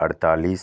48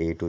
A to